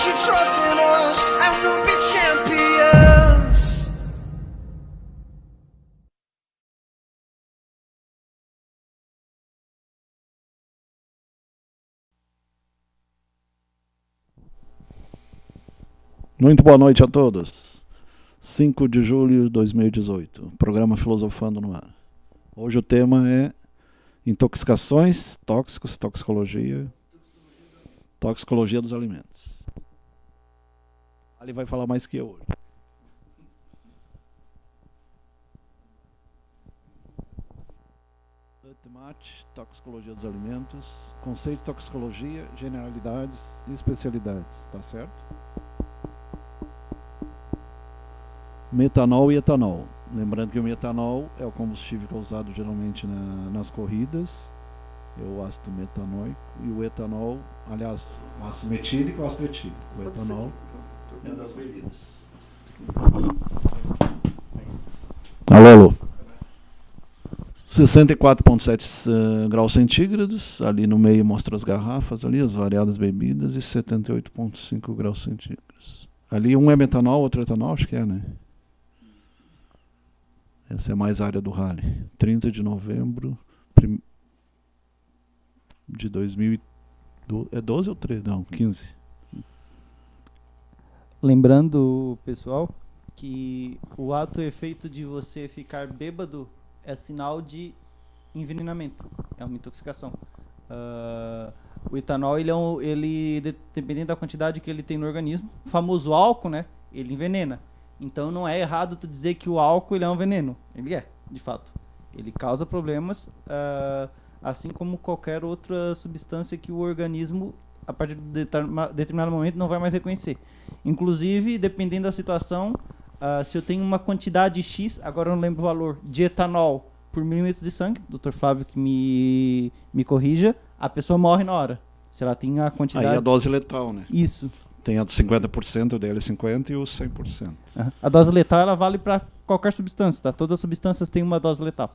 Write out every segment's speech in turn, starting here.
you trust in us and we'll be champions. Muito boa noite a todos. 5 de julho de 2018, programa Filosofando no Ar. Hoje o tema é intoxicações, tóxicos, toxicologia dos alimentos. Ali vai falar mais que eu hoje. Ultimate, toxicologia dos alimentos, conceito de toxicologia, generalidades e especialidades, tá certo? Metanol e etanol. Lembrando que o metanol é o combustível que é usado geralmente nas corridas, é o ácido metanoico, e o etanol, aliás, o ácido metílico e o ácido etílico. O etanol é das bebidas. Alô. 64,7 graus centígrados, ali no meio mostra as garrafas, ali as variadas bebidas, e 78,5 graus centígrados. Ali um é metanol, outro é etanol, acho que é, né? Essa é mais a área do rally. 30 de novembro de 2012. É 12 ou 13? Não, 15. Lembrando, pessoal, que o ato e efeito de você ficar bêbado é sinal de envenenamento. É uma intoxicação. O etanol, dependendo da quantidade que ele tem no organismo, o famoso álcool, né? Ele envenena. Então não é errado tu dizer que o álcool ele é um veneno. Ele é, de fato. Ele causa problemas, assim como qualquer outra substância que o organismo, a partir de determinado momento, não vai mais reconhecer. Inclusive, dependendo da situação, se eu tenho uma quantidade X, agora eu não lembro o valor, de etanol por milímetros de sangue, Dr. Flávio que me corrija, a pessoa morre na hora. Se ela tem a quantidade... Aí a dose letal, né? Isso. Tem a de 50%, o dele é 50% e o 100%. A dose letal ela vale para qualquer substância, tá? Todas as substâncias têm uma dose letal.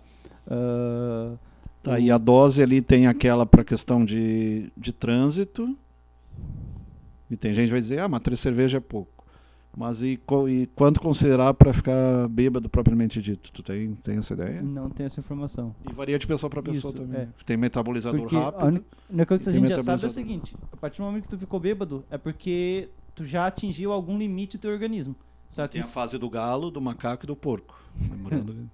E a dose ali tem aquela para questão de trânsito. E tem gente que vai dizer, mas 3 cervejas é pouco. Mas e quanto considerar para ficar bêbado propriamente dito? Tu tem essa ideia? Não tenho essa informação. E varia de pessoa para pessoa. Isso, também. Tem metabolizador porque rápido. A única coisa que a gente já sabe é o seguinte: a partir do momento que tu ficou bêbado, é porque tu já atingiu algum limite do teu organismo. Só que tem a fase do galo, do macaco e do porco. Lembrando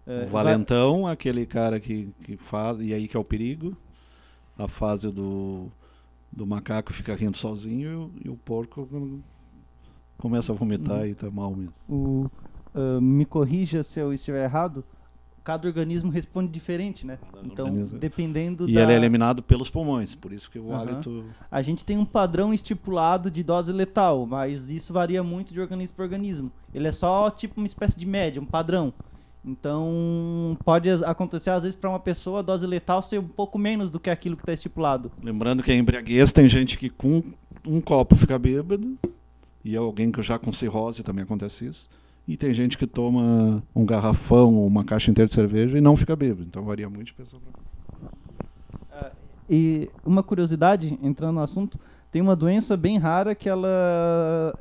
o valentão, aquele cara que faz, e aí que é o perigo. A fase do macaco fica rindo sozinho e o porco começa a vomitar e tá mal mesmo. Me corrija se eu estiver errado, cada organismo responde diferente, né? Então, dependendo ele é eliminado pelos pulmões, por isso que o hálito... A gente tem um padrão estipulado de dose letal, mas isso varia muito de organismo para organismo. Ele é só tipo uma espécie de média, um padrão. Então, pode acontecer, às vezes, para uma pessoa, a dose letal ser um pouco menos do que aquilo que está estipulado. Lembrando que a embriaguez tem gente que com um copo fica bêbado, e alguém que já com cirrose também acontece isso. E tem gente que toma um garrafão ou uma caixa inteira de cerveja e não fica bêbado. Então varia muito de pessoa para pessoa. E uma curiosidade, entrando no assunto, tem uma doença bem rara que ela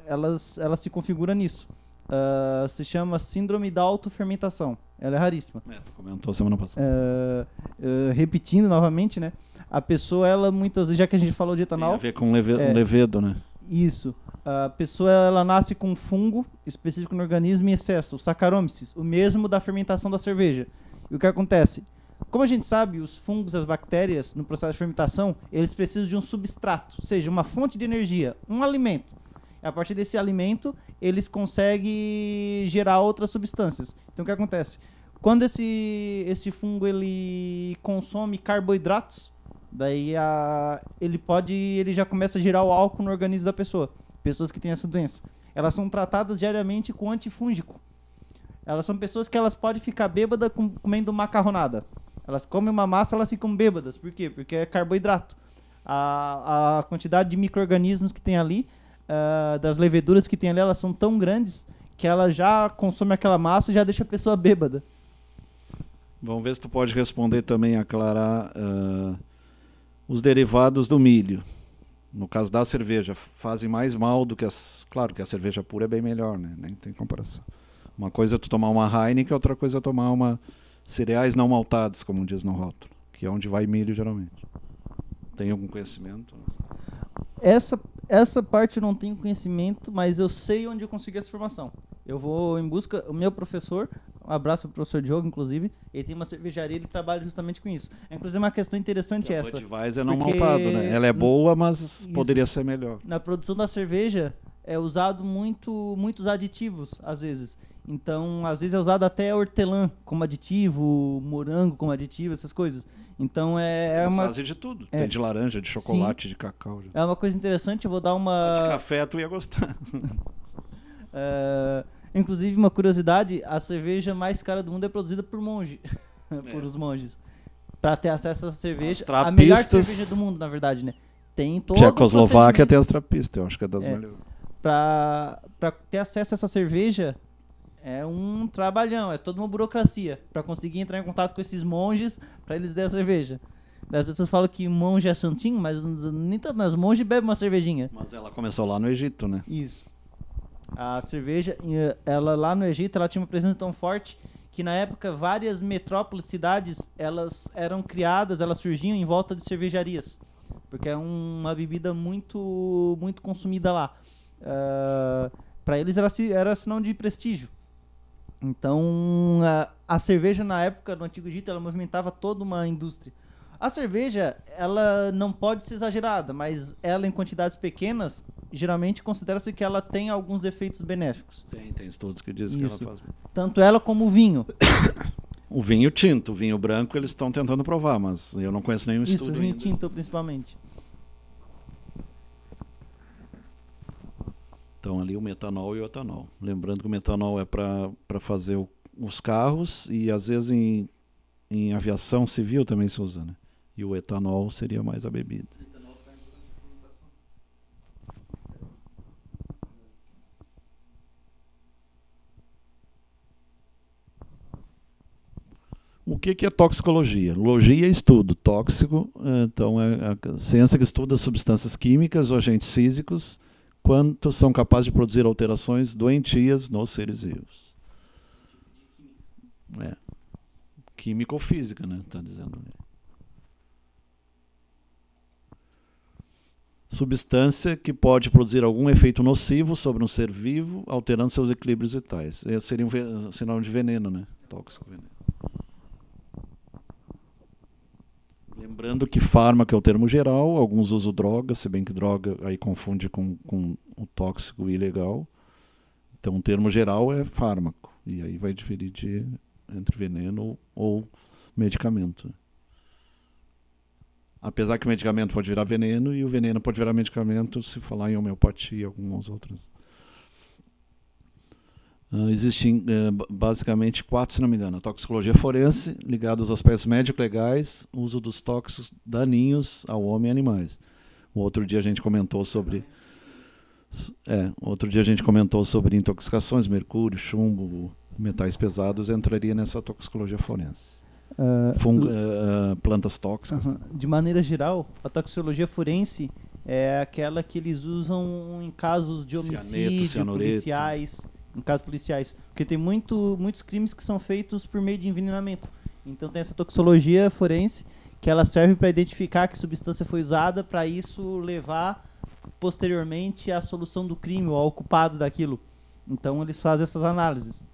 se configura nisso. Se chama síndrome da autofermentação. Ela é raríssima. Tu comentou semana passada. Repetindo novamente, né? A pessoa, ela muitas vezes, já que a gente falou de etanol... Tem a ver com levedo, né? Isso. A pessoa ela nasce com um fungo específico no organismo em excesso, o Saccharomyces, o mesmo da fermentação da cerveja. E o que acontece? Como a gente sabe, os fungos, as bactérias, no processo de fermentação, eles precisam de um substrato, ou seja, uma fonte de energia, um alimento. E a partir desse alimento, eles conseguem gerar outras substâncias. Então o que acontece? Quando esse fungo ele consome carboidratos, daí ele já começa a gerar o álcool no organismo da pessoa. Pessoas que têm essa doença. Elas são tratadas diariamente com antifúngico. Elas são pessoas que elas podem ficar bêbadas comendo macarronada. Elas comem uma massa, elas ficam bêbadas. Por quê? Porque é carboidrato. A quantidade de micro-organismos que tem ali, das leveduras que tem ali, elas são tão grandes que ela já consome aquela massa e já deixa a pessoa bêbada. Vamos ver se tu pode responder também, aclarar os derivados do milho. No caso da cerveja, fazem mais mal do que as... Claro que a cerveja pura é bem melhor, né? Nem tem comparação. Uma coisa é tu tomar uma Heineken, outra coisa é tomar uma cereais não maltados, como diz no rótulo, que é onde vai milho geralmente. Tem algum conhecimento? Essa parte eu não tenho conhecimento, mas eu sei onde eu consegui essa informação. Eu vou em busca... O meu professor, um abraço pro professor Diogo, inclusive, ele tem uma cervejaria, ele trabalha justamente com isso. Inclusive, uma questão interessante A essa. Budweiser é não porque maltado, né? Ela é boa, mas isso. poderia ser melhor. Na produção da cerveja é usado muitos aditivos, às vezes. Então, às vezes é usado até hortelã como aditivo, morango como aditivo, essas coisas. Então, Eles uma... fazem de tudo. Tem de laranja, de chocolate, Sim. de cacau. É uma coisa interessante, eu vou dar De uma... café tu ia gostar. Inclusive, uma curiosidade, a cerveja mais cara do mundo é produzida por monge, por os monges. Para ter acesso a essa cerveja, a melhor cerveja do mundo, na verdade, né? Tem todo Tchecoslováquia tem as trapistas, eu acho que é das melhores. Para ter acesso a essa cerveja é um trabalhão, é toda uma burocracia para conseguir entrar em contato com esses monges para eles darem a cerveja. As pessoas falam que monge é santinho, mas nem tanto, as monges bebem uma cervejinha. Mas ela começou lá no Egito, né? Isso. A cerveja, ela lá no Egito, ela tinha uma presença tão forte que na época várias metrópoles, cidades, elas eram criadas, elas surgiam em volta de cervejarias, porque é uma bebida muito consumida lá. Para eles era sinal de prestígio. Então, a cerveja na época, no Antigo Egito, ela movimentava toda uma indústria. A cerveja, ela não pode ser exagerada, mas ela em quantidades pequenas, geralmente considera-se que ela tem alguns efeitos benéficos. Tem estudos que dizem que ela faz bem. Tanto ela como o vinho. O vinho tinto, o vinho branco, eles estão tentando provar, mas eu não conheço nenhum estudo Isso, o vinho ainda. tinto principalmente. Então ali o metanol e o etanol. Lembrando que o metanol é para fazer os carros e às vezes em aviação civil também se usa, né? E o etanol seria mais a bebida. O que é toxicologia? Logia é estudo. Tóxico, então, é a ciência que estuda substâncias químicas ou agentes físicos quanto são capazes de produzir alterações doentias nos seres vivos. Química ou física, né? Tá dizendo. Substância que pode produzir algum efeito nocivo sobre um ser vivo, alterando seus equilíbrios vitais. Esse seria um sinal de veneno, né? Tóxico, veneno. Lembrando que fármaco é o termo geral, alguns usam droga, se bem que droga aí confunde com o tóxico e ilegal. Então o termo geral é fármaco, e aí vai diferir entre veneno ou medicamento. Apesar que o medicamento pode virar veneno e o veneno pode virar medicamento se falar em homeopatia e algumas outras. Existem basicamente 4, se não me engano. A toxicologia forense, ligada aos aspectos médico-legais, uso dos tóxicos daninhos ao homem e animais. Outro dia a gente comentou sobre intoxicações, mercúrio, chumbo, metais pesados, entraria nessa toxicologia forense. Plantas tóxicas. De maneira geral, a toxicologia forense é aquela que eles usam em casos de homicídio, policiais, em casos policiais, porque tem muitos crimes que são feitos por meio de envenenamento. Então tem essa toxicologia forense que ela serve para identificar que substância foi usada para isso levar posteriormente à solução do crime ou ao culpado daquilo. Então eles fazem essas análises.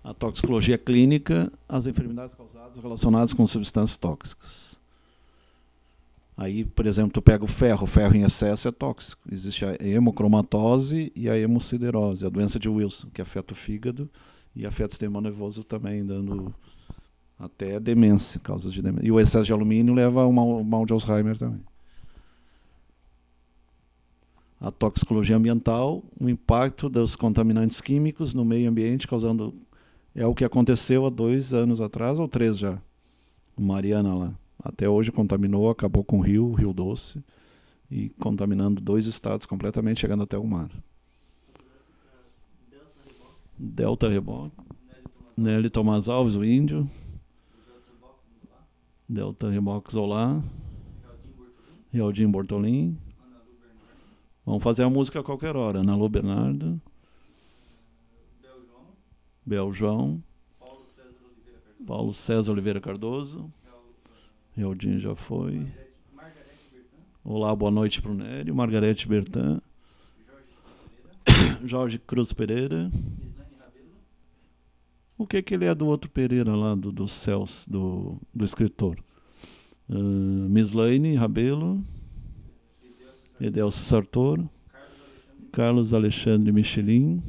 A toxicologia clínica, as enfermidades causadas relacionadas com substâncias tóxicas. Aí, por exemplo, tu pega o ferro em excesso é tóxico. Existe a hemocromatose e a hemosiderose, a doença de Wilson, que afeta o fígado e afeta o sistema nervoso também, dando até demência, causas de demência. E o excesso de alumínio leva ao mal de Alzheimer também. A toxicologia ambiental, o impacto dos contaminantes químicos no meio ambiente, causando... É o que aconteceu há 2 anos atrás, ou 3 já. Mariana lá. Até hoje contaminou, acabou com o Rio Doce, e contaminando 2 estados completamente, chegando até o mar. Delta Reboque. Nelly Tomás Alves, o índio. Delta Reboque Zolar. Rialdinho Bortolim. Vamos fazer a música a qualquer hora. Ana Lu Bernardo. Bel João. Paulo César Oliveira Cardoso. Realdinho já foi. Olá, boa noite pro Nério. Margarete Bertan. Jorge Cruz Pereira. O que ele é do outro Pereira lá, do Celso, do escritor? Mislaine Rabelo. Edelcio Sartor. Carlos Alexandre Michelin.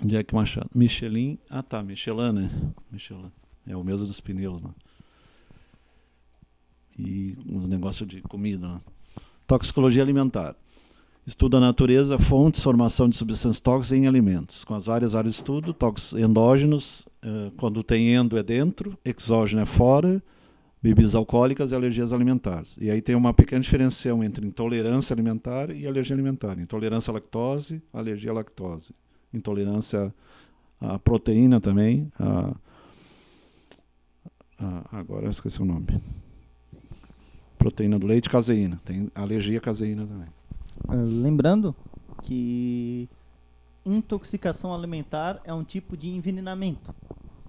Jack Machado. Michelin. Ah tá, Michelin, né? Michelin. É o mesmo dos pneus, né? E uns negócios de comida, né? Toxicologia alimentar. Estuda a natureza, fontes, formação de substâncias tóxicas em alimentos. Com as várias áreas de estudo, tóxicos endógenos, quando tem endo é dentro, exógeno é fora, bebidas alcoólicas e alergias alimentares. E aí tem uma pequena diferenciação entre intolerância alimentar e alergia alimentar. Intolerância à lactose, alergia à lactose. Intolerância à proteína também. Agora eu esqueci o nome. Proteína do leite, caseína. Tem alergia à caseína também. Lembrando que intoxicação alimentar é um tipo de envenenamento.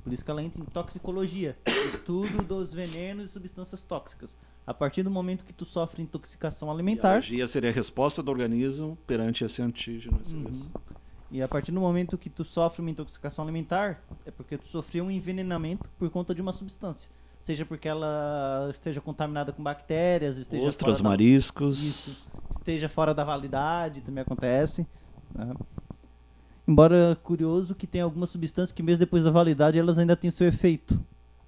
Por isso que ela entra em toxicologia, estudo dos venenos e substâncias tóxicas. A partir do momento que tu sofre intoxicação alimentar... E a alergia seria a resposta do organismo perante esse antígeno. E a partir do momento que tu sofre uma intoxicação alimentar, é porque tu sofreu um envenenamento por conta de uma substância. Seja porque ela esteja contaminada com bactérias, esteja ostras, mariscos... Isso, esteja fora da validade, também acontece. Né? Embora curioso que tem algumas substâncias que mesmo depois da validade elas ainda têm o seu efeito.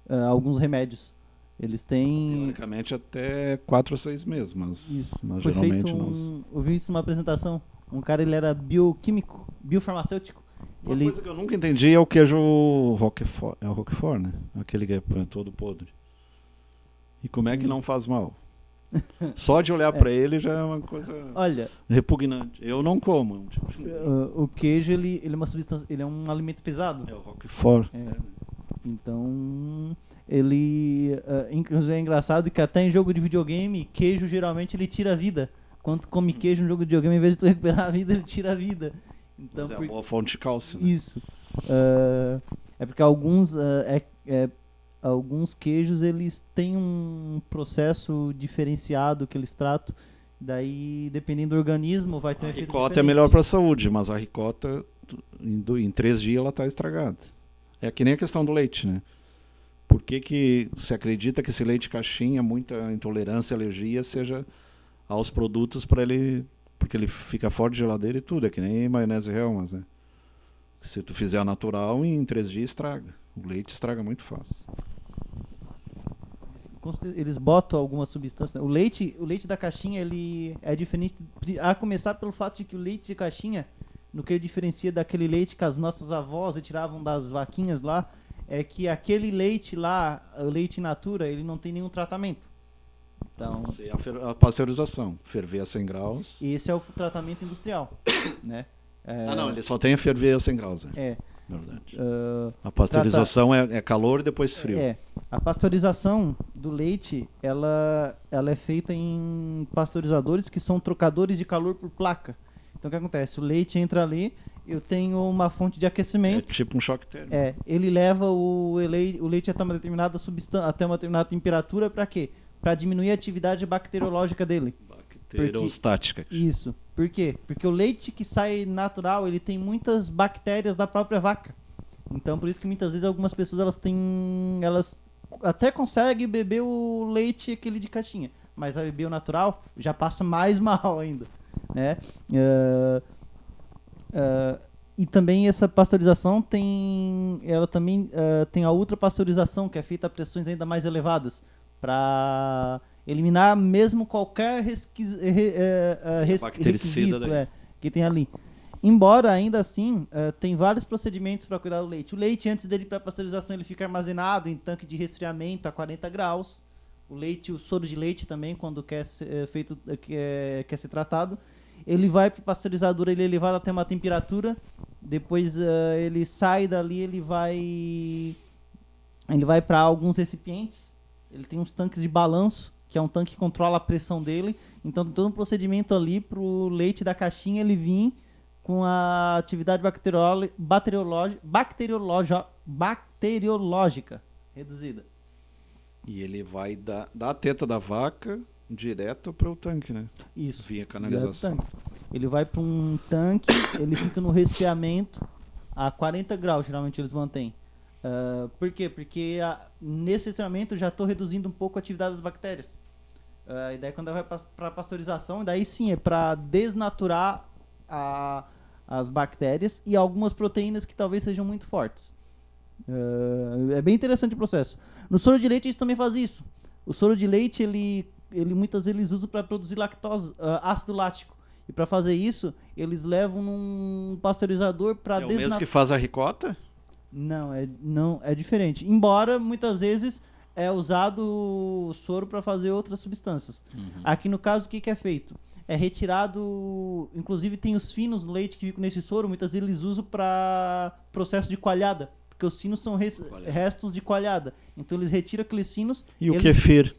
Alguns remédios. Eles têm... Teoricamente até 4 ou 6 meses, mas Foi geralmente feito não. Eu vi isso numa apresentação. Um cara, ele era bioquímico, biofarmacêutico. Uma coisa que eu nunca entendi é o queijo Roquefort. É o Roquefort, né? Aquele que é todo podre. E como é que não faz mal? Só de olhar para ele já é uma coisa repugnante. Eu não como. O queijo, ele é uma substância, ele é um alimento pesado. É o Roquefort. Então, ele... inclusive é engraçado que até em jogo de videogame, queijo geralmente ele tira a vida. Quando tu come queijo no jogo de videogame, em vez de tu recuperar a vida, ele tira a vida. Então, mas é uma boa fonte de cálcio. Né? Isso. É porque alguns queijos, eles têm um processo diferenciado que eles tratam. Daí, dependendo do organismo, vai ter um efeito diferente. A ricota é melhor para a saúde, mas a ricota, em 3 dias, ela está estragada. É que nem a questão do leite, né? Por que se acredita que esse leite caixinha, muita intolerância, alergia, seja aos produtos para ele... Porque ele fica fora de geladeira e tudo. É que nem maionese Hellmann's, né? Se tu fizer a natural, em 3 dias estraga. O leite estraga muito fácil. Eles botam alguma substância. O leite da caixinha, ele é diferente. A começar pelo fato de que o leite de caixinha, no que ele diferencia daquele leite que as nossas avós retiravam das vaquinhas lá, é que aquele leite lá, o leite in natura, ele não tem nenhum tratamento. Então, a pasteurização, ferver a 100 graus. Esse é o tratamento industrial, né? Não, ele só tem a ferver a 100 graus. Né? Verdade. A pasteurização é calor e depois frio. A pasteurização do leite, ela é feita em pasteurizadores que são trocadores de calor por placa. Então o que acontece? O leite entra ali, eu tenho uma fonte de aquecimento. É tipo um choque térmico. Ele leva o leite até uma determinada substância, até uma determinada temperatura, para quê? Para diminuir a atividade bacteriológica dele. Bacteriostática. Isso. Por quê? Porque o leite que sai natural, ele tem muitas bactérias da própria vaca. Então, por isso que muitas vezes algumas pessoas elas até conseguem beber o leite aquele de caixinha, mas a beber o natural já passa mais mal ainda, né? E também essa pasteurização ela também tem a ultrapasteurização, que é feita a pressões ainda mais elevadas, para eliminar mesmo qualquer requisito que tem ali. Embora, ainda assim, tem vários procedimentos para cuidar do leite. O leite, antes dele ir para pasteurização, ele fica armazenado em tanque de resfriamento a 40 graus. O soro de leite também, quando quer ser tratado. Ele vai para o pasteurizador, ele é levado até uma temperatura. Depois ele sai dali, ele vai para alguns recipientes. Ele tem uns tanques de balanço que é um tanque que controla a pressão dele. Então tem todo um procedimento ali para o leite da caixinha ele vir com a atividade bacteriológica reduzida. E ele vai da teta da vaca direto para o tanque, né? Isso. Via canalização. Ele vai para um tanque, ele fica no resfriamento a 40 graus, geralmente eles mantêm. Por quê? Porque nesse resfriamento eu já estou reduzindo um pouco a atividade das bactérias. E daí quando vai para a pasteurização, daí sim é para desnaturar as bactérias e algumas proteínas que talvez sejam muito fortes. É bem interessante o processo. No soro de leite eles também fazem isso. O soro de leite ele muitas vezes eles usam para produzir lactose, ácido lático. E para fazer isso eles levam num pasteurizador para o mesmo que faz a ricota? Não, é diferente. Embora muitas vezes é usado o soro para fazer outras substâncias. Aqui no caso o que é feito? É retirado, inclusive tem os finos no leite que ficam nesse soro, muitas vezes eles usam para processo de coalhada, porque os finos são restos de coalhada. Então eles retiram aqueles finos. E o kefir?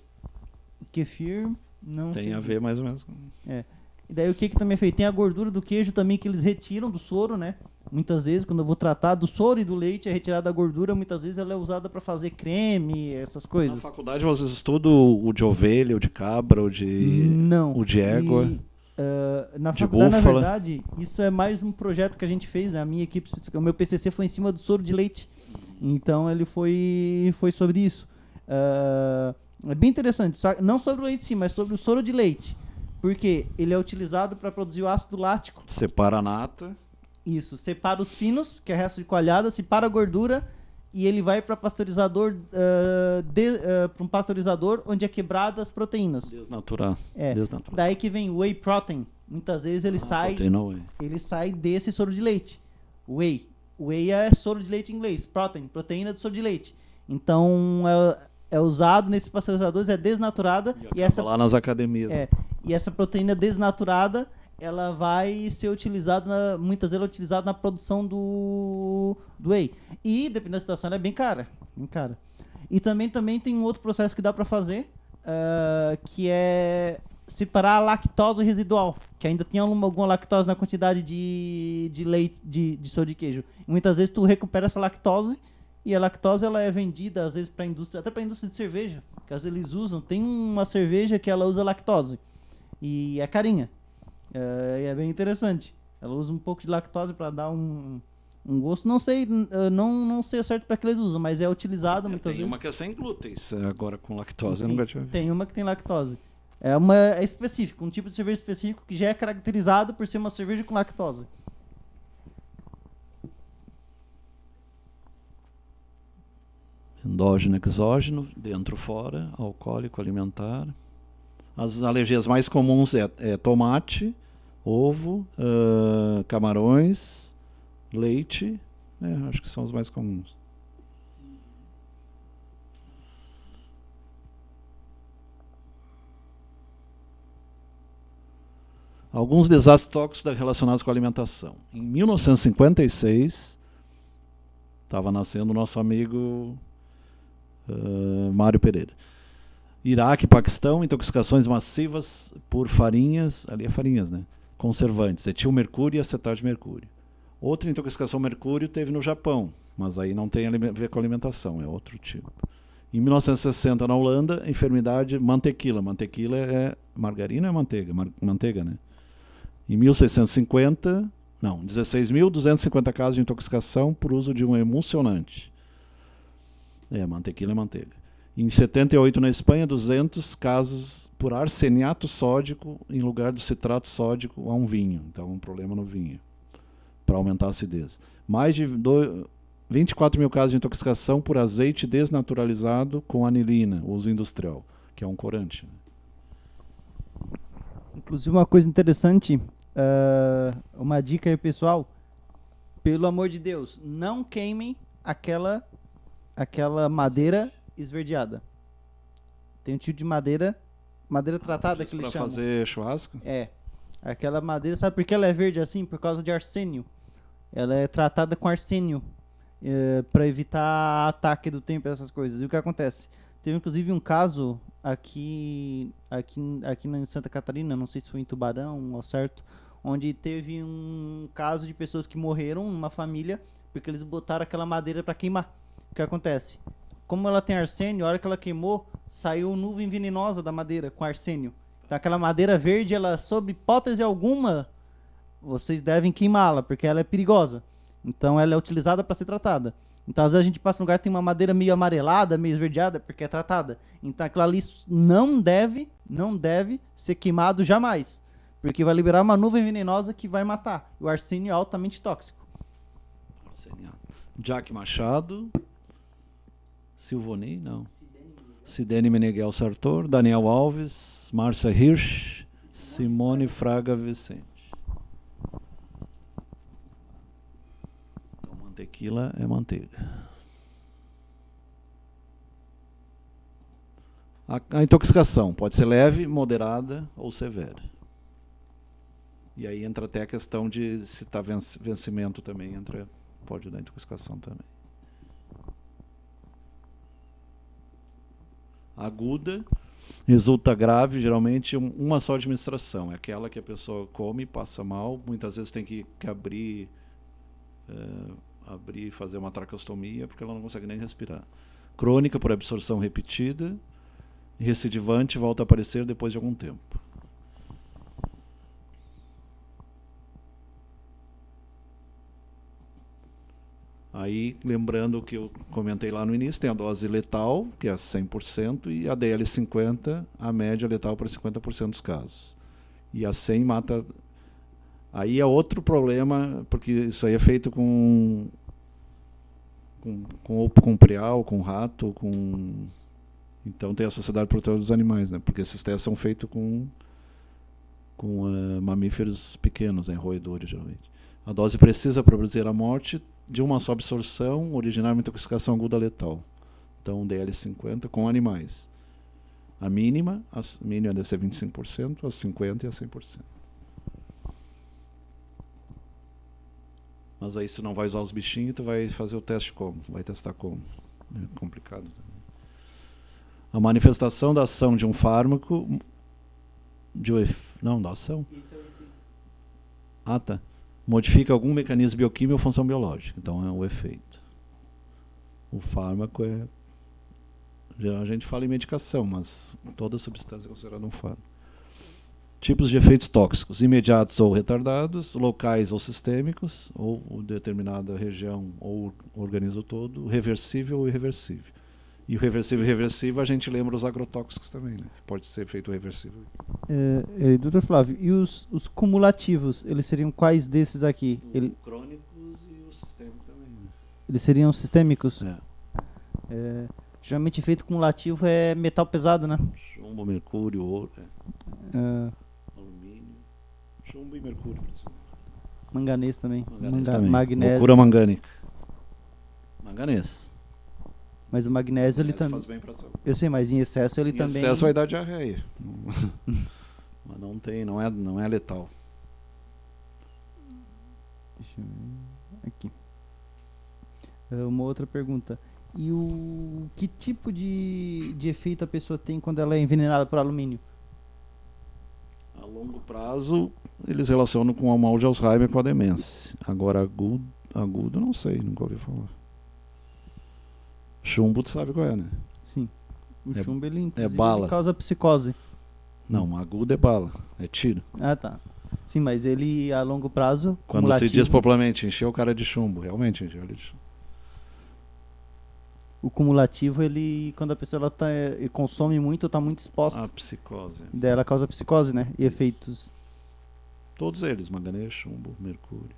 O kefir não tem sei. A ver mais ou menos. E daí o que também é feito? Tem a gordura do queijo também que eles retiram do soro, né? Muitas vezes, quando eu vou tratar do soro e do leite, é retirada a gordura, muitas vezes ela é usada para fazer creme, essas coisas. Na faculdade vocês estudam o de ovelha, o de cabra, o de égua? Na de faculdade, búfala. na verdade, isso é mais um projeto que a gente fez, né? A minha equipe, o meu PCC foi em cima do soro de leite. Então ele foi sobre isso. É bem interessante, não sobre o leite sim, mas sobre o soro de leite. Porque ele é utilizado para produzir o ácido lático. Separa a nata. Isso, separa os finos, que é resto de coalhada, separa a gordura e ele vai para pasteurizador, para um pasteurizador onde é quebrada as proteínas. Desnaturar. Desnaturar. Daí que vem o whey protein. Muitas vezes ele sai desse soro de leite. Whey. Whey é soro de leite em inglês. Protein, proteína do soro de leite. Então é usado nesses pasteurizadores, é desnaturada. E essa lá nas academias. E essa proteína desnaturada, ela vai ser utilizada, muitas vezes é utilizada na produção do whey. E, dependendo da situação, ela é bem cara. E também tem um outro processo que dá para fazer, que é separar a lactose residual, que ainda tem alguma lactose na quantidade de leite, de soro de queijo. E muitas vezes tu recupera essa lactose, e a lactose ela é vendida, às vezes, para a indústria, até para a indústria de cerveja, que às vezes eles usam. Tem uma cerveja que ela usa lactose, e é carinha. E é bem interessante. Ela usa um pouco de lactose para dar um gosto. Não sei, não sei certo para que eles usam, mas é utilizado muitas vezes. Tem uma que é sem glúten, agora com lactose. Sim, eu nunca tinha visto. Tem uma que tem lactose. É específico, um tipo de cerveja específico que já é caracterizado por ser uma cerveja com lactose. Endógeno, exógeno, dentro, fora, alcoólico, alimentar. As alergias mais comuns é tomate, ovo, camarões, leite. Acho que são os mais comuns. Alguns desastres tóxicos relacionados com a alimentação. Em 1956, estava nascendo o nosso amigo Mário Pereira. Iraque e Paquistão, intoxicações massivas por farinhas, ali é farinhas, né? Conservantes, etilmercúrio e acetato de mercúrio. Outra intoxicação mercúrio teve no Japão, mas aí não tem a ver com alimentação, é outro tipo. Em 1960, na Holanda, enfermidade mantequila. Mantequila é margarina ou manteiga? Manteiga, né? Em 16.250 casos de intoxicação por uso de um emulsionante. Mantequila é manteiga. Em 78, na Espanha, 200 casos por arseniato sódico em lugar do citrato sódico a um vinho. Então, um problema no vinho, para aumentar a acidez. Mais de 24 mil casos de intoxicação por azeite desnaturalizado com anilina, uso industrial, que é um corante. Inclusive, uma coisa interessante, uma dica aí, pessoal. Pelo amor de Deus, não queimem aquela madeira esverdeada. Tem um tipo de madeira tratada que eles chamam. Para fazer churrasco? Aquela madeira, sabe por que ela é verde assim? Por causa de arsênio. Ela é tratada com arsênio. para evitar ataque do tempo e essas coisas. E o que acontece? Teve inclusive um caso aqui em Santa Catarina, não sei se foi em Tubarão ao certo, onde teve um caso de pessoas que morreram numa família porque eles botaram aquela madeira para queimar. O que acontece? Como ela tem arsênio, a hora que ela queimou, saiu nuvem venenosa da madeira com arsênio. Então aquela madeira verde, ela, sob hipótese alguma, vocês devem queimá-la, porque ela é perigosa. Então ela é utilizada para ser tratada. Então às vezes a gente passa num lugar que tem uma madeira meio amarelada, meio esverdeada, porque é tratada. Então aquilo ali não deve ser queimado jamais, porque vai liberar uma nuvem venenosa que vai matar. O arsênio é altamente tóxico. Jack Machado, Silvoni, não. Sidene Meneghel Sartor, Daniel Alves, Márcia Hirsch, Simone Fraga Vicente. Então, mantequila é manteiga. A intoxicação pode ser leve, moderada ou severa. E aí entra até a questão de se está vencimento também, pode dar intoxicação também. Aguda, resulta grave, geralmente uma só administração. É aquela que a pessoa come e passa mal. Muitas vezes tem que abrir e fazer uma traqueostomia, porque ela não consegue nem respirar. Crônica, por absorção repetida. Recidivante, volta a aparecer depois de algum tempo. Aí, lembrando o que eu comentei lá no início, tem a dose letal, que é 100%, e a DL50, a média letal para 50% dos casos. E a 100 mata... Aí é outro problema, porque isso aí é feito com preal, com rato, com... Então tem a Sociedade Protetora dos Animais, né? Porque esses testes são feitos com mamíferos pequenos, né? Roedores, geralmente. A dose precisa para produzir a morte de uma só absorção, originar uma intoxicação aguda letal. Então, DL50 com animais. A mínima deve ser 25%, a 50% e a 100%. Mas aí, se não vai usar os bichinhos, tu vai fazer o teste como? Vai testar como? É complicado também. A manifestação da ação de um fármaco... Não, da ação. Ah, tá. Modifica algum mecanismo bioquímico ou função biológica. Então é o efeito. O fármaco é... A gente fala em medicação, mas toda substância é considerada um fármaco. Tipos de efeitos tóxicos: imediatos ou retardados, locais ou sistêmicos, ou determinada região ou organismo todo, reversível ou irreversível. E o reversível e irreversível, a gente lembra os agrotóxicos também, né? Pode ser feito reversível. Doutor Flávio, e os cumulativos, eles seriam quais desses aqui? Crônicos e o sistêmico também, né? Eles seriam sistêmicos? É. Geralmente efeito cumulativo é metal pesado, né? Chumbo, mercúrio, ouro, alumínio, chumbo e mercúrio. Manganês também. Também. Magnésio. Loucura mangânica. Manganês. Mas o magnésio ele também... faz bem pra saúde. Eu sei, mas em excesso ele também... Em excesso vai dar diarreia. Mas não é letal. Deixa eu ver aqui. Uma outra pergunta. E que tipo de efeito a pessoa tem quando ela é envenenada por alumínio? A longo prazo, eles relacionam com o mal de Alzheimer com a demência. Agora, agudo não sei, nunca ouvi falar. Chumbo, tu sabe qual é, né? Sim. O chumbo, ele inclusive bala. Ele causa psicose. Não, agudo é bala, é tiro. Ah, tá. Sim, mas ele, a longo prazo, quando se diz popularmente, encheu o cara de chumbo, realmente encheu ele de chumbo. O cumulativo, ele, quando a pessoa consome muito, está muito exposta. A psicose. Daí ela causa psicose, né? E efeitos. Todos eles, manganês, chumbo, mercúrio.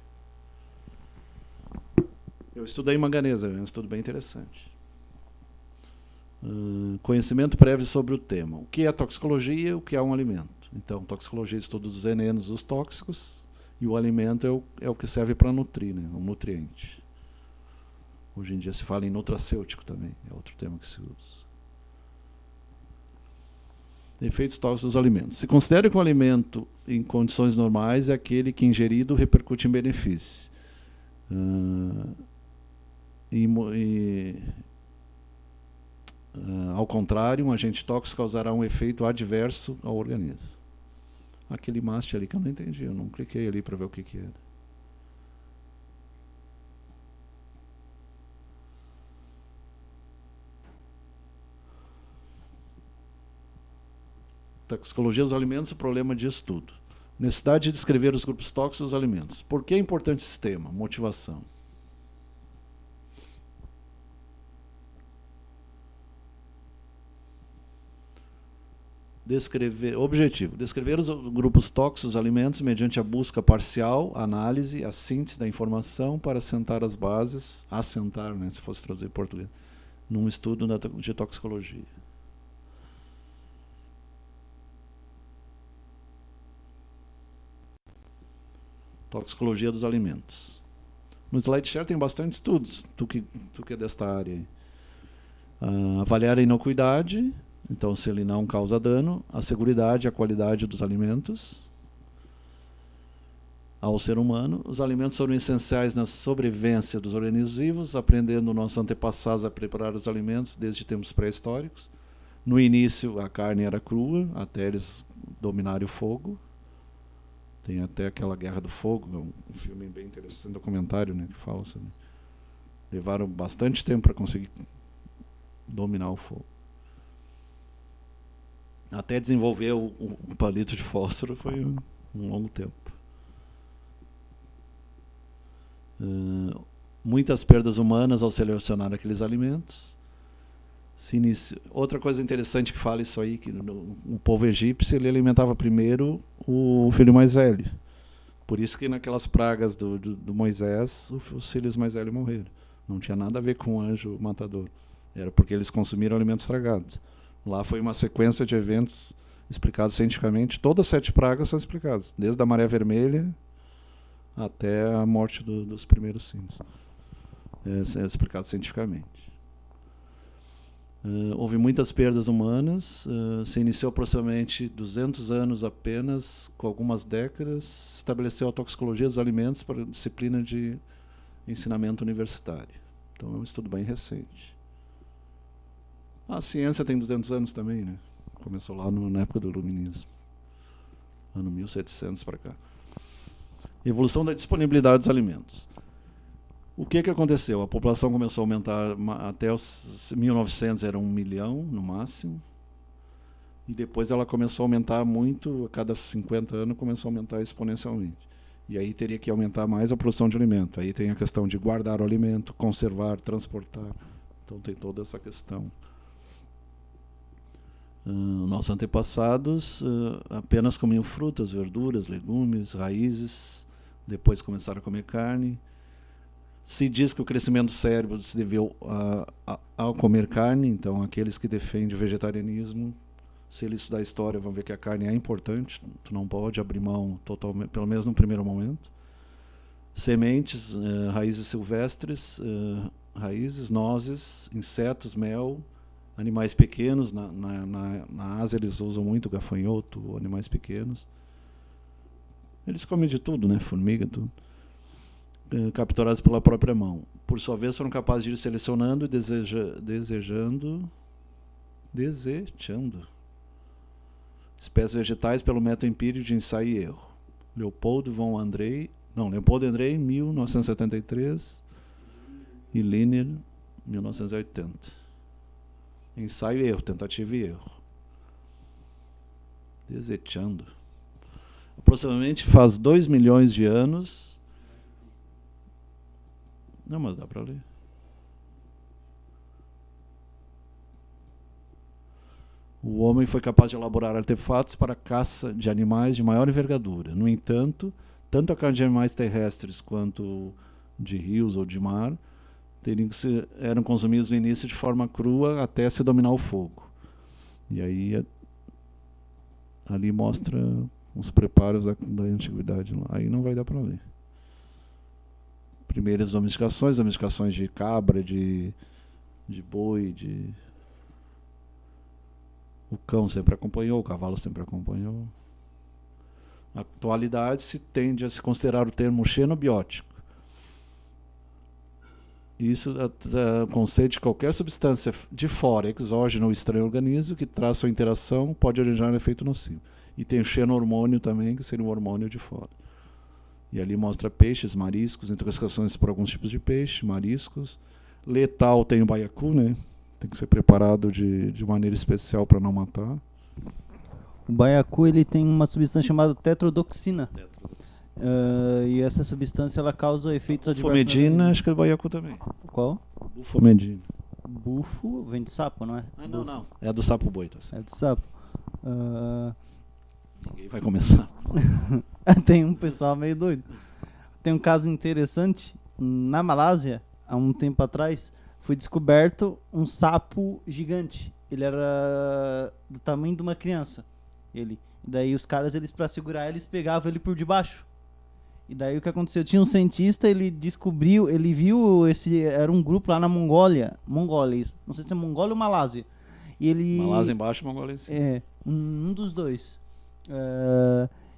Eu estudei manganesa, é um estudo bem interessante. Conhecimento prévio sobre o tema. O que é toxicologia, o que é um alimento. Então, toxicologia estuda os venenos, os tóxicos, e o alimento é o que serve para nutrir, né? Um nutriente. Hoje em dia se fala em nutracêutico também, é outro termo que se usa. Efeitos tóxicos dos alimentos. Se considera que o alimento em condições normais é aquele que ingerido repercute em benefício. Ao contrário, um agente tóxico causará um efeito adverso ao organismo. Aquele mast ali que eu não entendi, eu não cliquei ali para ver o que era. Toxicologia dos alimentos e problema de estudo. Necessidade de descrever os grupos tóxicos dos alimentos. Por que é importante esse tema? Motivação. Objetivo: descrever os grupos tóxicos dos alimentos mediante a busca parcial, análise, a síntese da informação para assentar as bases, né, se fosse traduzir em português, num estudo de toxicologia. Toxicologia dos alimentos. No SlideShare tem bastante estudos, tu que é desta área aí. Avaliar a inocuidade, então se ele não causa dano, a seguridade e a qualidade dos alimentos ao ser humano. Os alimentos foram essenciais na sobrevivência dos organismos vivos, aprendendo nossos antepassados a preparar os alimentos desde tempos pré-históricos. No início a carne era crua, até eles dominarem o fogo. Tem até aquela Guerra do Fogo, um filme bem interessante, documentário, né, que fala sobre. Levaram bastante tempo para conseguir dominar o fogo. Até desenvolver o palito de fósforo foi um longo tempo. Muitas perdas humanas ao selecionar aqueles alimentos. Outra coisa interessante que fala isso aí, que o povo egípcio ele alimentava primeiro o filho mais velho. Por isso que naquelas pragas do Moisés, os filhos mais velhos morreram. Não tinha nada a ver com o anjo matador. Era porque eles consumiram alimentos estragados. Lá foi uma sequência de eventos explicados cientificamente. Todas as 7 pragas são explicadas, desde a maré vermelha até a morte dos primeiros símios. É explicado cientificamente. Houve muitas perdas humanas, se iniciou aproximadamente 200 anos apenas, com algumas décadas, estabeleceu a toxicologia dos alimentos para a disciplina de ensinamento universitário. Então é um estudo bem recente. A ciência tem 200 anos também, né? Começou lá na época do Iluminismo, ano 1700 para cá. Evolução da disponibilidade dos alimentos. O que aconteceu? A população começou a aumentar até os 1900, era 1 milhão no máximo. E depois ela começou a aumentar muito, a cada 50 anos começou a aumentar exponencialmente. E aí teria que aumentar mais a produção de alimento. Aí tem a questão de guardar o alimento, conservar, transportar. Então tem toda essa questão. Nossos antepassados apenas comiam frutas, verduras, legumes, raízes. Depois começaram a comer carne. Se diz que o crescimento do cérebro se deveu ao comer carne, então aqueles que defendem o vegetarianismo, se eles estudar a história, vão ver que a carne é importante, tu não pode abrir mão totalmente, pelo menos no primeiro momento. Sementes, raízes silvestres, raízes, nozes, insetos, mel, animais pequenos, na Ásia eles usam muito gafanhoto, animais pequenos. Eles comem de tudo, né? Formiga, tudo. Capturados pela própria mão. Por sua vez, foram capazes de ir selecionando e desejando espécies vegetais pelo método empírico de ensaio e erro. Leopold Andrei, 1973, e Linner, 1980. Ensaio e erro, tentativa e erro. Desejando. Aproximadamente faz 2 milhões de anos. Não, mas dá para ler. O homem foi capaz de elaborar artefatos para a caça de animais de maior envergadura. No entanto, tanto a carne de animais terrestres quanto de rios ou de mar eram consumidos no início de forma crua até se dominar o fogo. E aí ali mostra os preparos da antiguidade. Aí não vai dar para ler. Primeiras domesticações de cabra, de boi, o cão sempre acompanhou, o cavalo sempre acompanhou. Na atualidade se tende a se considerar o termo xenobiótico Isso conceito de qualquer substância de fora, exógena ou estranho ao organismo, que traz sua interação, pode originar um efeito nocivo. E tem o xeno-hormônio também, que seria um hormônio de fora. E ali mostra peixes, mariscos, intoxicações por alguns tipos de peixe, mariscos. Letal tem o baiacu, né? Tem que ser preparado de maneira especial para não matar. O baiacu ele tem uma substância chamada tetrodotoxina. E essa substância ela causa efeitos adversos. Bufomedina, acho que é do baiacu também. Qual? Bufomedina. Bufo vem de sapo, não é? Não. É do sapo boi, tá certo. É do sapo. Ninguém vai começar. Tem um pessoal meio doido. Tem um caso interessante. Na Malásia, há um tempo atrás, foi descoberto um sapo gigante. Ele era do tamanho de uma criança. E daí os caras, para segurar eles pegavam ele por debaixo. E daí o que aconteceu? Tinha um cientista, ele viu era um grupo lá na Mongólia, isso. Não sei se é Mongólia ou Malásia. E Malásia embaixo, Mongólia em cima. Um dos dois.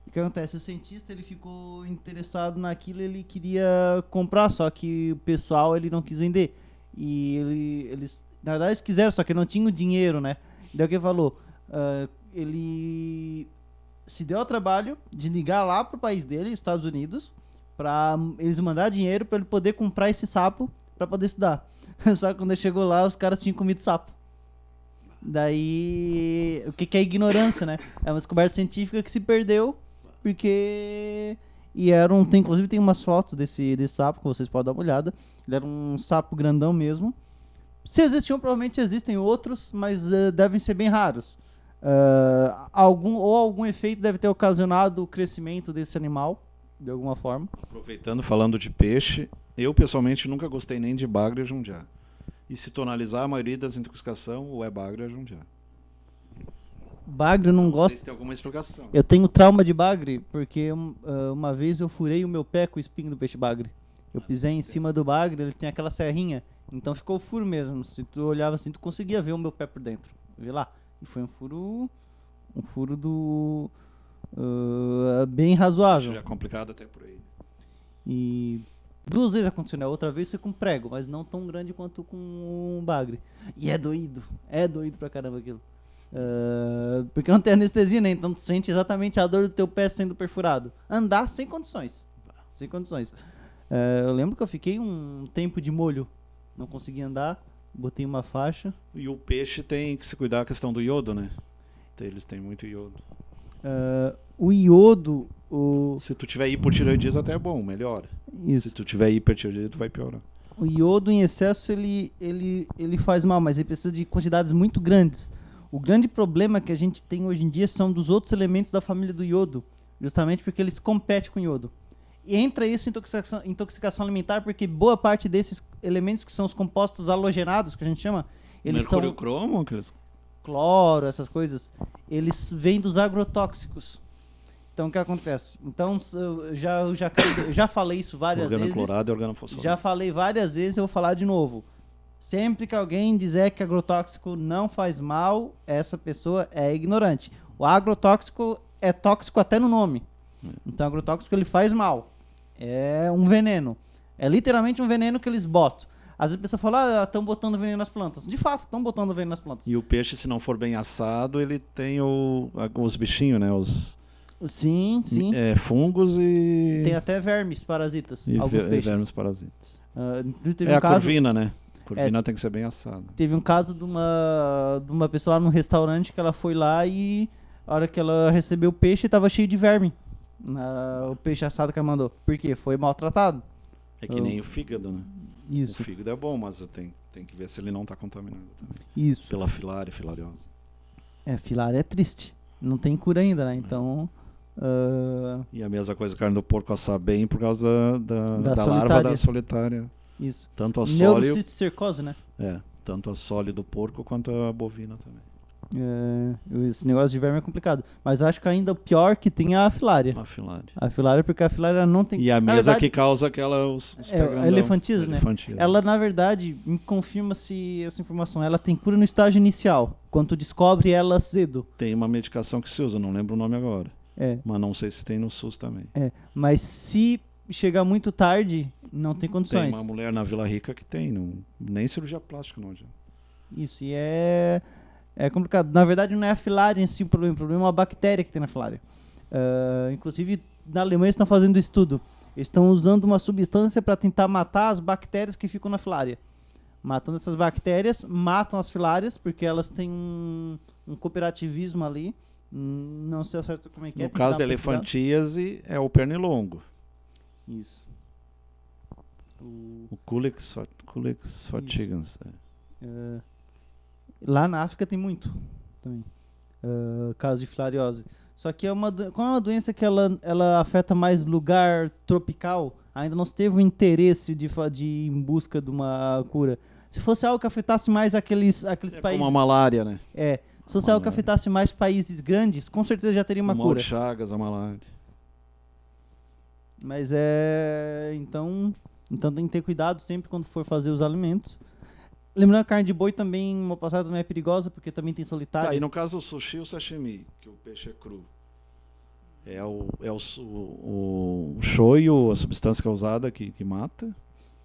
O que acontece? O cientista ele ficou interessado naquilo, ele queria comprar, só que o pessoal ele não quis vender. E eles, na verdade, eles quiseram, só que não tinham dinheiro, né? Daí o que ele falou? Ele se deu ao trabalho de ligar lá pro país dele, Estados Unidos, para eles mandar dinheiro para ele poder comprar esse sapo para poder estudar. Só que quando ele chegou lá, os caras tinham comido sapo. Daí, o que é ignorância, né? É uma descoberta científica que se perdeu, porque... inclusive tem umas fotos desse sapo, que vocês podem dar uma olhada. Ele era um sapo grandão mesmo. Se existiam, provavelmente existem outros, mas devem ser bem raros. Algum efeito deve ter ocasionado o crescimento desse animal, de alguma forma. Aproveitando, falando de peixe, eu pessoalmente nunca gostei nem de bagre e jundiá. E se tu analisar a maioria das intoxicações, ou é bagre ou é jundiá. Bagre eu não gosto. Não sei se tem alguma explicação. Eu tenho trauma de bagre, porque uma vez eu furei o meu pé com o espinho do peixe bagre. Eu pisei em cima do bagre, ele tem aquela serrinha, então ficou o furo mesmo. Se tu olhava assim, tu conseguia ver o meu pé por dentro. Vê lá. E foi um furo bem razoável. Já é complicado até por aí. E 2 vezes aconteceu, né? Outra vez foi com prego, mas não tão grande quanto com um bagre. E é doído pra caramba aquilo. Porque não tem anestesia, né? Então tu sente exatamente a dor do teu pé sendo perfurado. Andar sem condições. Eu lembro que eu fiquei um tempo de molho. Não consegui andar, botei uma faixa. E o peixe tem que se cuidar da questão do iodo, né? Eles têm muito iodo. O iodo... Se tu tiver hipotireoidismo até é bom, melhora. Isso. Se tu tiver hipertireoidismo, tu vai piorar. O iodo em excesso, ele faz mal, mas ele precisa de quantidades muito grandes. O grande problema que a gente tem hoje em dia são dos outros elementos da família do iodo, justamente porque eles competem com o iodo. E entra isso em intoxicação alimentar, porque boa parte desses elementos que são os compostos halogenados, que a gente chama, eles mercúrio são... cromo? Cloro, essas coisas, eles vêm dos agrotóxicos. Então, o que acontece? Então, eu já falei isso várias vezes. Organoclorado e organofosfato. Já falei várias vezes, eu vou falar de novo. Sempre que alguém dizer que agrotóxico não faz mal, essa pessoa é ignorante. O agrotóxico é tóxico até no nome. Então, o agrotóxico ele faz mal. É um veneno. É literalmente um veneno que eles botam. Às vezes a pessoa fala, estão botando veneno nas plantas. De fato, estão botando veneno nas plantas. E o peixe, se não for bem assado, ele tem os bichinhos, né? Sim. Fungos e... Tem até vermes parasitas, e alguns peixes. vermes parasitas. Teve um a caso, corvina, né? Corvina tem que ser bem assada. Teve um caso de uma pessoa lá num restaurante que ela foi lá e a hora que ela recebeu o peixe, estava cheio de verme. O peixe assado que ela mandou. Por quê? Foi maltratado. É que nem o fígado, né? Isso. O fígado é bom, mas tem que ver se ele não está contaminado também. Isso. Pela filariose. Filária é triste. Não tem cura ainda, né? Então... E a mesma coisa, carne do porco assar bem por causa da larva da solitária. Isso. Tanto a neurocisticercose, né? Tanto a sole do porco quanto a bovina também. Esse negócio de verme é complicado. Mas acho que ainda o pior que tem é a filária. A filária, porque a filária não tem... E a mesma que causa aquela... elefantismo, né? Ela, na verdade, me confirma-se essa informação. Ela tem cura no estágio inicial. Quando tu descobre ela cedo. Tem uma medicação que se usa, não lembro o nome agora. Mas não sei se tem no SUS também. Mas se chegar muito tarde, não tem condições. Tem uma mulher na Vila Rica que tem, nem cirurgia plástica não adianta. Isso, e é complicado. Na verdade, não é a filária em si o problema é uma bactéria que tem na filária. Inclusive, na Alemanha estão fazendo estudo. Eles estão usando uma substância para tentar matar as bactérias que ficam na filária. Matando essas bactérias, matam as filárias, porque elas têm um cooperativismo ali. Não sei certo como é que é. No caso da elefantíase, é o pernilongo. Isso. O Culex fatigans. Lá na África tem muito também. Caso de filariose. Só que como é uma doença que ela afeta mais lugar tropical, ainda não se teve o interesse de ir em busca de uma cura. Se fosse algo que afetasse mais aqueles países... Como a malária, né? Se fosse algo que afetasse mais países grandes, com certeza já teria uma cura. O mal de Chagas, a malária. Mas então tem que ter cuidado sempre quando for fazer os alimentos. Lembrando que a carne de boi também, uma passada também é perigosa, porque também tem solitário. E no caso o sushi e o sashimi, que o peixe é cru. O shoyu, a substância que é usada que mata.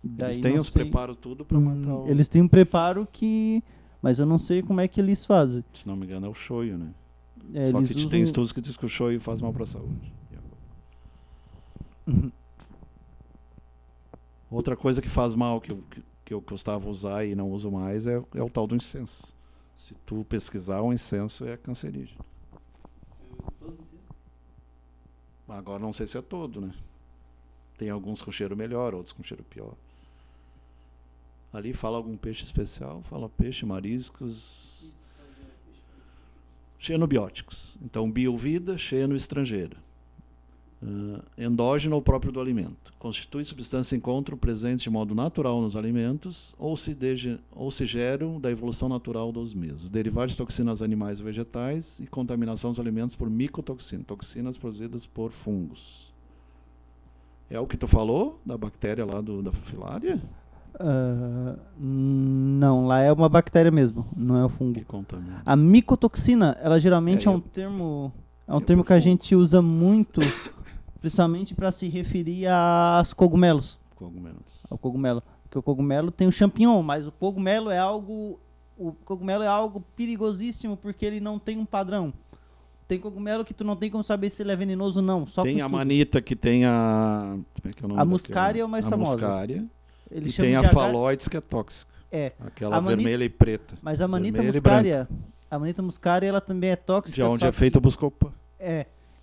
Eles têm os preparos tudo para matar Eles têm um preparo que... Mas eu não sei como é que eles fazem. Se não me engano é o shoyu, né? Só que tem estudos que dizem que o shoyu faz mal para a saúde. Outra coisa que faz mal que eu gostava de usar e não uso mais é o tal do incenso. Se tu pesquisar, o incenso é cancerígeno. Agora não sei se é todo, né? Tem alguns com cheiro melhor, outros com cheiro pior. Ali fala algum peixe especial, fala peixe, mariscos, xenobióticos. Então, biovida, xeno, estrangeira. Endógeno ou próprio do alimento. Constitui substância encontram presentes de modo natural nos alimentos ou se geram da evolução natural dos mesmos. Derivados de toxinas animais e vegetais e contaminação dos alimentos por micotoxinas, toxinas produzidas por fungos. É o que tu falou da bactéria lá da filária? Não, lá é uma bactéria mesmo, não é o fungo. Que contamina. A micotoxina, ela geralmente é um termo que a gente usa muito, principalmente para se referir aos cogumelos. Ao cogumelo. Porque o cogumelo tem o champignon, mas o cogumelo é algo perigosíssimo porque ele não tem um padrão. Tem cogumelo que tu não tem como saber se ele é venenoso ou não. Só tem a manita que tem a... Como é que é o nome? A muscária é o mais famosa. Muscária. E tem a faloides que é tóxica. Aquela vermelha e preta. Mas a manita muscária, ela também é tóxica. De onde é feita o buscopan.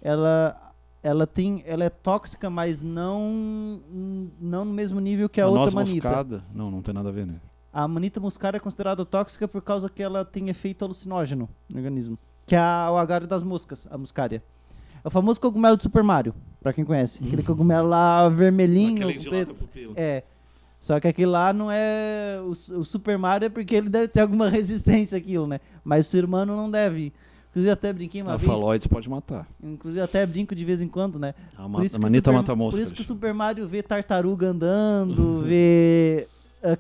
Ela é tóxica, mas não no mesmo nível que a outra manita. Moscada? Não tem nada a ver, né? A manita muscária é considerada tóxica por causa que ela tem efeito alucinógeno no organismo. Que é o agário das moscas, a muscária. É o famoso cogumelo do Super Mario, pra quem conhece. Aquele cogumelo lá vermelhinho, preto. Só que aquele lá não é o Super Mario, é porque ele deve ter alguma resistência àquilo, né? Mas o ser humano não deve. Inclusive até brinquei uma vez. A faloides pode matar. Inclusive até brinco de vez em quando, né? A manita mata mosca. Por isso que o Super Mario vê tartaruga andando, vê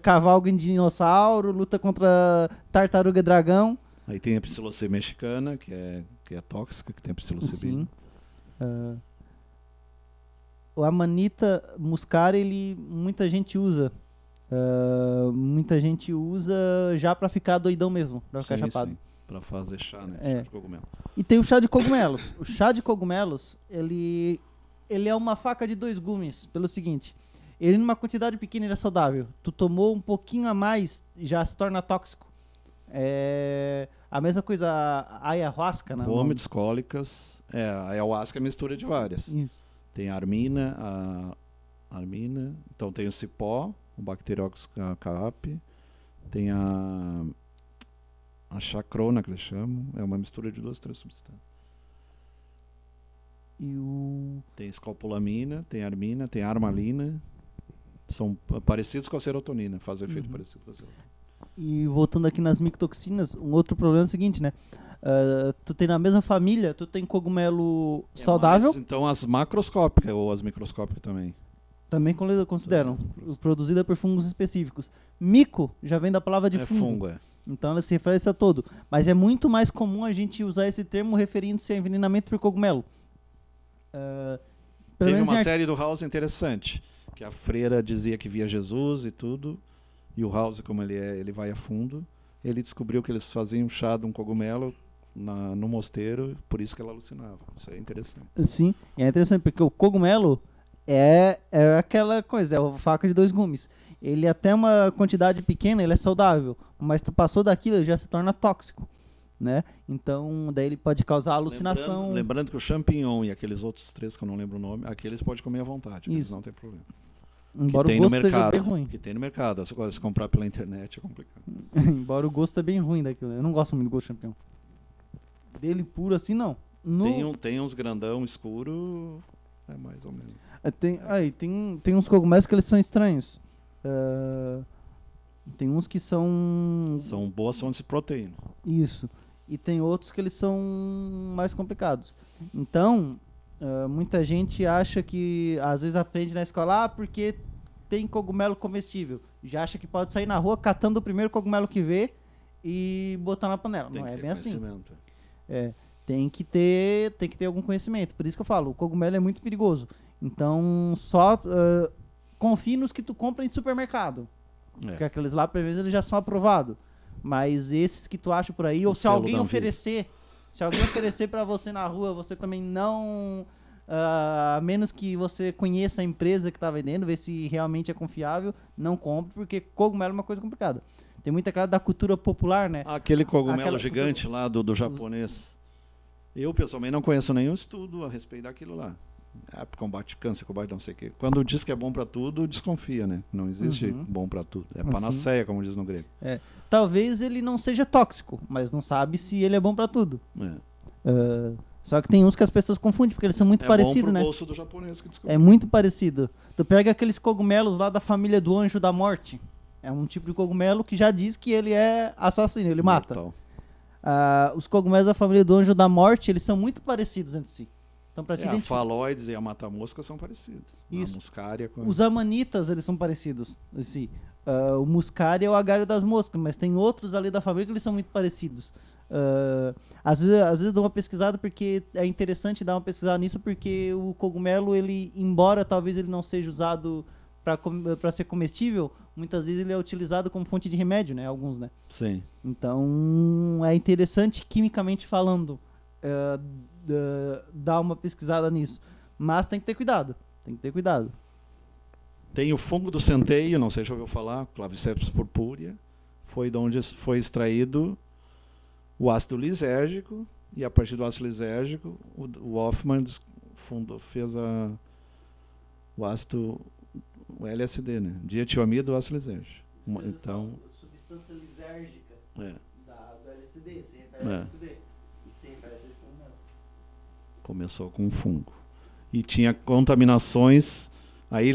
cavalo em dinossauro, luta contra tartaruga dragão. Aí tem a psilocibina mexicana, que é tóxica, que tem a psilocibina. Sim. A manita muscária, muita gente usa. Muita gente usa já pra ficar doidão mesmo, pra ficar chapado. Sim. Pra fazer chá, né? Chá de cogumelo. E tem o chá de cogumelos. O chá de cogumelos, ele é uma faca de dois gumes, pelo seguinte. Ele numa quantidade pequena ele é saudável. Tu tomou um pouquinho a mais, já se torna tóxico. A mesma coisa, a ayahuasca, né? Vômitos, cólicas. A ayahuasca é mistura de várias. Isso. Tem a armina, então tem o cipó, o Bacterococcus caapi, tem a chacrona, que eles chamam, é uma mistura de 2, 3 substâncias. Tem escopolamina, tem armina, tem armalina, são parecidos com a serotonina, fazem efeito parecido com a serotonina. E voltando aqui nas micotoxinas, um outro problema é o seguinte, né? Tu tem na mesma família, tu tem cogumelo saudável. Então as macroscópicas ou as microscópicas também. Também consideram, produzida por fungos específicos. Mico já vem da palavra de fungo. Então ela se refere a isso a todo. Mas é muito mais comum a gente usar esse termo referindo-se a envenenamento por cogumelo. Pelo Teve menos uma em série do House interessante, que a freira dizia que via Jesus e tudo, e o House, como ele vai a fundo, ele descobriu que eles faziam chá de um cogumelo no mosteiro, por isso que ela alucinava. Isso é interessante. Sim, e é interessante porque o cogumelo é aquela coisa, é a faca de dois gumes. Ele até uma quantidade pequena, ele é saudável, mas tu passou daquilo, ele já se torna tóxico, né? Então, daí ele pode causar alucinação. Lembrando que o champignon e aqueles outros 3 que eu não lembro o nome, aqueles pode comer à vontade, eles Isso. não tem problema. Embora que tem o gosto no seja mercado, bem ruim. que tem no mercado. Agora, se comprar pela internet é complicado. Embora o gosto é bem ruim daquilo. Eu não gosto muito do gosto de champignon. Dele puro assim, não. Tem uns grandão escuro, é mais ou menos. Tem uns cogumelos que eles são estranhos. Tem uns que são... São boas fontes de proteína. Isso. E tem outros que eles são mais complicados. Então, muita gente acha que, às vezes aprende na escola, porque tem cogumelo comestível. Já acha que pode sair na rua catando o primeiro cogumelo que vê e botar na panela. Não é bem assim. Tem que ter algum conhecimento. Por isso que eu falo, o cogumelo é muito perigoso. Então, só confie nos que tu compra em supermercado. Porque aqueles lá, por vezes, eles já são aprovados. Mas esses que tu acha por aí, ou se alguém oferecer para você na rua, você também não... a menos que você conheça a empresa que está vendendo, ver se realmente é confiável, não compre, porque cogumelo é uma coisa complicada. Tem muita cara da cultura popular, né? Aquele cogumelo gigante lá do japonês. Eu, pessoalmente, não conheço nenhum estudo a respeito daquilo lá. Combate câncer, combate não sei o quê. Quando diz que é bom para tudo, desconfia, né? Não existe bom para tudo. É panaceia, como diz no grego. Talvez ele não seja tóxico, mas não sabe se ele é bom para tudo. Só que tem uns que as pessoas confundem, porque eles são muito parecidos, né? Bolso do japonês que descobriu. É muito parecido. Tu pega aqueles cogumelos lá da família do Anjo da Morte. É um tipo de cogumelo que já diz que ele é assassino, ele mata. Os cogumelos da família do Anjo da Morte, eles são muito parecidos entre si. Então, pra te a falóides e a mata-mosca são parecidos. Isso. A muscária Os amanitas, eles são parecidos. Assim, o muscária é o agário das moscas, mas tem outros ali da família que eles são muito parecidos. Às vezes eu dou uma pesquisada porque é interessante dar uma pesquisada nisso, porque o cogumelo, ele, embora talvez ele não seja usado para ser comestível, muitas vezes ele é utilizado como fonte de remédio, né? Alguns, né? Sim. Então é interessante, quimicamente falando, dar uma pesquisada nisso. Mas tem que ter cuidado. Tem o fungo do centeio, não sei se já ouviu falar, Claviceps purpúrea. Foi de onde foi extraído o ácido lisérgico, e a partir do ácido lisérgico, o Hoffman fez o ácido, o LSD, né? Dietilamida do ácido lisérgico. Então, substância lisérgica do LSD, se refere ao LSD. E se refere a cogumelo. Começou com um fungo. E tinha contaminações, aí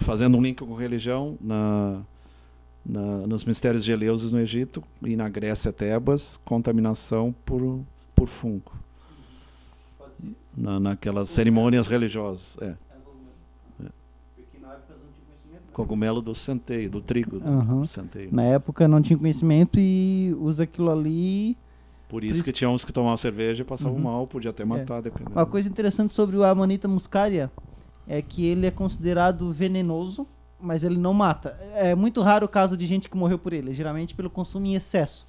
fazendo um link com religião, nos mistérios de Eleusis no Egito e na Grécia, Tebas, contaminação por fungo. Pode ser. Naquelas cerimônias religiosas. Porque na época não tinha conhecimento. Né? Cogumelo do centeio, do trigo. Do centeio. Na época não tinha conhecimento e usa aquilo ali. Por isso que tinha uns que tomavam cerveja e passavam mal, podia até matar, dependendo. Uma coisa interessante sobre o Amanita muscaria é que ele é considerado venenoso, mas ele não mata. É muito raro o caso de gente que morreu por ele, geralmente pelo consumo em excesso.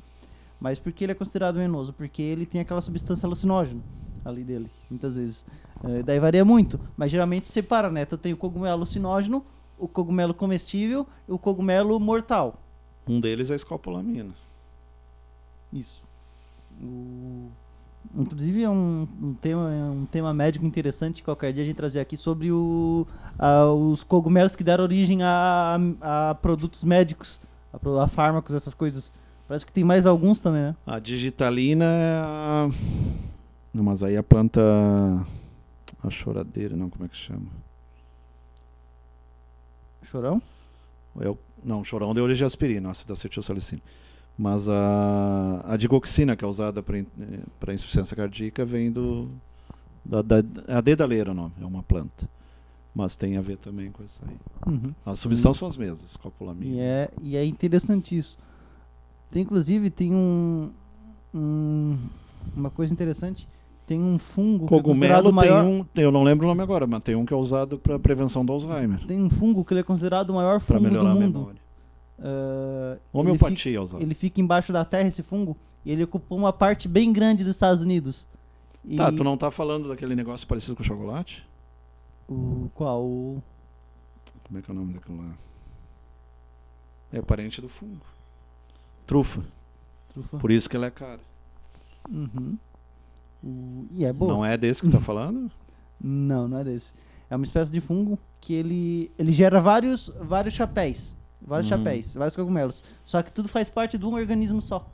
Mas por que ele é considerado venenoso? Porque ele tem aquela substância alucinógena ali dele, muitas vezes. Daí varia muito, mas geralmente separa, né? Tu tem o cogumelo alucinógeno, o cogumelo comestível e o cogumelo mortal. Um deles é a escopolamina. Isso. Inclusive é um tema médico interessante, qualquer dia a gente trazer aqui sobre os cogumelos que deram origem a produtos médicos, a fármacos, essas coisas. Parece que tem mais alguns também, né? A digitalina é não, mas aí a planta, a choradeira, não, como é que chama? Chorão? Não, chorão deu origem à aspirina, ácido acetilsalicina. Mas a digoxina, que é usada para insuficiência cardíaca, vem a dedaleira, o nome, é uma planta. Mas tem a ver também com isso aí. As substâncias são as mesmas, escopolamina. E é interessante isso. Inclusive, tem uma coisa interessante. Tem um fungo que é Cogumelo considerado tem o maior... eu não lembro o nome agora, mas tem um que é usado para prevenção do Alzheimer. Tem um fungo que ele é considerado o maior Para fungo do melhorar a mundo. memória. Ele Homeopatia é usado. Ele fica embaixo da terra, esse fungo, e ele ocupa uma parte bem grande dos Estados Unidos. E Tá, tu não tá falando daquele negócio parecido com chocolate? Qual? Como é que é o nome daquilo lá? É parente do fungo. Trufa. Trufa? Por isso que ela é cara. Uhum. E é boa. Não é desse que tu tá falando? Não é desse. É uma espécie de fungo que ele gera vários chapéus. Vários chapéus, vários cogumelos. Só que tudo faz parte de um organismo só.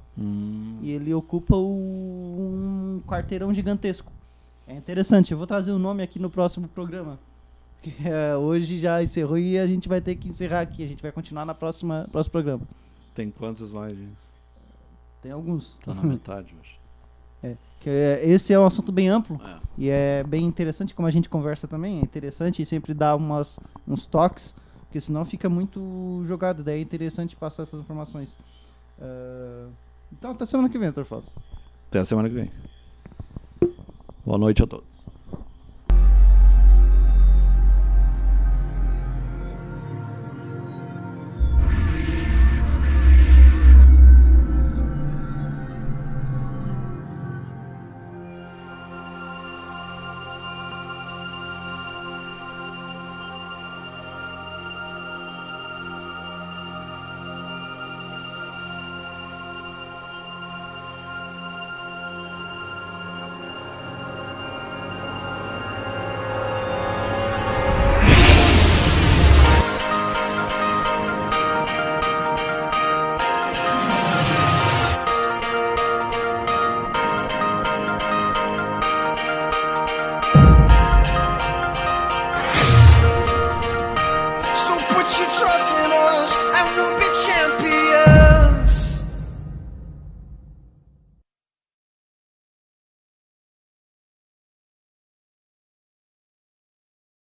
E ele ocupa um quarteirão gigantesco. É interessante. Eu vou trazer o nome aqui no próximo programa. Porque, hoje já encerrou e a gente vai ter que encerrar aqui. A gente vai continuar no próximo programa. Tem quantos slides? Tem alguns. Tá na metade, eu acho. Esse é um assunto bem amplo. É. E é bem interessante, como a gente conversa também. É interessante e sempre dá uns toques. Porque senão fica muito jogado. Daí é interessante passar essas informações. Então, até semana que vem, Dr. Fábio. Até a semana que vem. Boa noite a todos. So put your trust in us and we'll